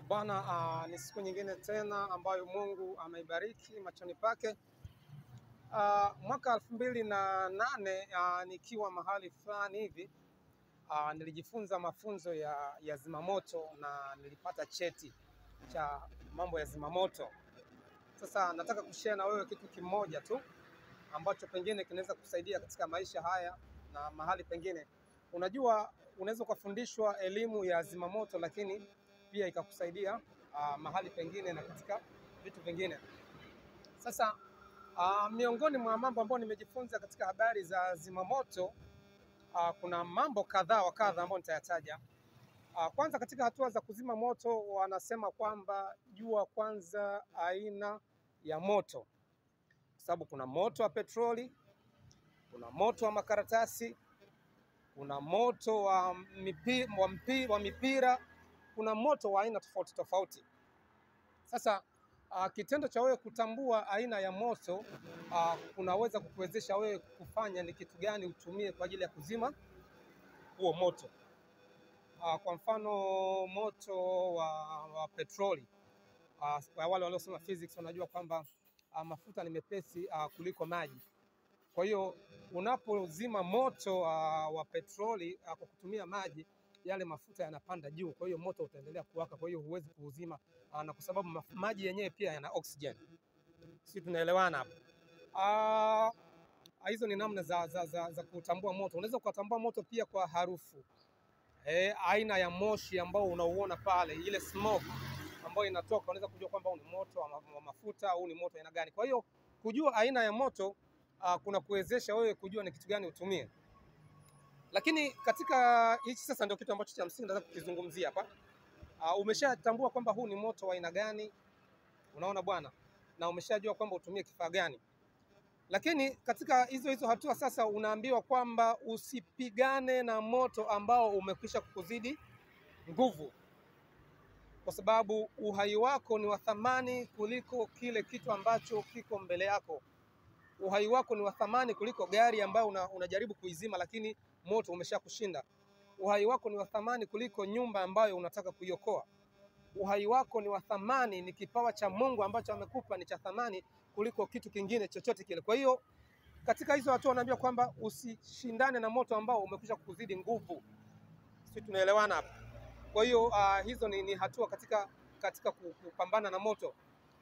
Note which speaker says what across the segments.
Speaker 1: Bwana, ni siku nyingine tena ambayo Mungu ameibariki machoni pake. Mwaka 2008 nikiwa mahali fulani hivi nilijifunza mafunzo ya zimamoto na nilipata cheti cha mambo ya zimamoto. Sasa nataka kushare na wewe kitu kimoja tu ambacho pengine kinaweza kusaidia katika maisha haya na mahali pengine. Unajua, unaweza kufundishwa elimu ya zimamoto lakini pia ikakusaidia mahali pengine na katika vitu vingine. Sasa miongoni mwa mambo ambayo nimejifunza katika habari za zimamoto, kuna mambo kadhaa wa kadha ambayo nitayataja. Kwanza, katika hatua za kuzima moto wanasema kwamba jua kwanza aina ya moto, kwa sababu kuna moto wa petroli, kuna moto wa makaratasi, kuna moto wa mipira, kuna moto wa aina tofauti tofauti. Sasa kitendo cha wewe kutambua aina ya moto kunaweza kukuwezesha wewe kufanya ni kitu gani utumie kwa ajili ya kuzima huo moto. Kwa mfano moto wa petroli, wale waliosoma physics wanajua kwamba mafuta ni mepesi kuliko maji. Kwa hiyo unapozima moto wa petroli kwa kutumia maji, yale mafuta yanapanda juu, kwa hiyo moto utaendelea kuwaka, kwa hiyo huwezi kuuzima, na kwa sababu maji yenyewe pia yana oxygen. Sisi tunaelewana hapo. Hizo ni namna za kutambua moto. Unaweza kutambua moto pia kwa harufu. Aina ya moshi ambao unauona pale, ile smoke ambayo inatoka, unaweza kujua kwamba huu ni moto wa mafuta au ni moto aina gani. Kwa hiyo kujua aina ya moto kuna kuwezesha wewe kujua ni kitu gani utumie. Lakini katika hichi sasa ndio kitu ambacho cha msingi nataka kukizungumzia hapa. Umeshatambua kwamba huu ni moto wa aina gani, unaona bwana, na umeshajua kwamba utumie kifaa gani. Lakini katika hizo hatua sasa unaambiwa kwamba usipigane na moto ambao umekwisha kukuzidi nguvu, kwa sababu uhai wako ni wa thamani kuliko kile kitu ambacho kiko mbele yako. Uhai wako ni wa thamani kuliko gari ambayo unajaribu kuizima lakini moto umeshakushinda. Uhai wako ni wa thamani kuliko nyumba ambayo unataka kuiokoa. Uhai wako ni wa thamani, ni kipawa cha Mungu ambacho amekupa, ni cha thamani kuliko kitu kingine chochote kile. Kwa hiyo katika hizo hatua unaambiwa kwamba usishindane na moto ambao umekwisha kukuzidi nguvu. Sisi tunaelewana hapa. Kwa hiyo hizo ni hatua katika kupambana na moto.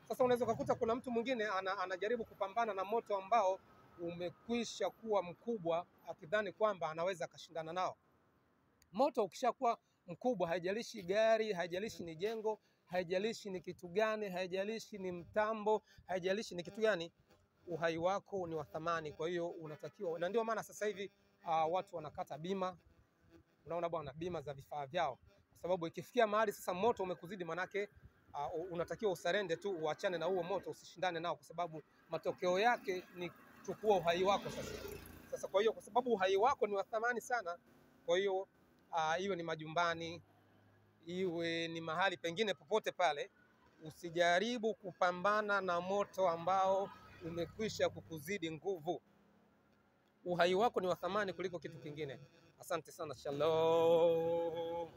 Speaker 1: Sasa unaweza kukuta kuna mtu mwingine anajaribu kupambana na moto ambao umekwisha kuwa mkubwa, akidhani kwamba anaweza akashindana nao. Moto ukishakuwa mkubwa, haijalishi gari, haijalishi ni jengo, haijalishi ni kitu gani, haijalishi ni mtambo, haijalishi ni kitu gani, uhai wako ni wa thamani. Kwa hiyo unatakiwa, na ndio maana sasa hivi watu wanakata bima, unaona bwana, bima za vifaa vyao, kwa sababu ikifikia mahali sasa moto umekuzidi, manake unatakiwa usarende tu, uachane na huo moto, usishindane nao, kwa sababu matokeo yake ni kuchukua uhai wako sasa. Kwa hiyo kwa sababu uhai wako ni wa thamani sana, kwa hiyo iwe ni majumbani, iwe ni mahali pengine popote pale, usijaribu kupambana na moto ambao umekwisha kukuzidi nguvu. Uhai wako ni wa thamani kuliko kitu kingine. Asante sana, shalom.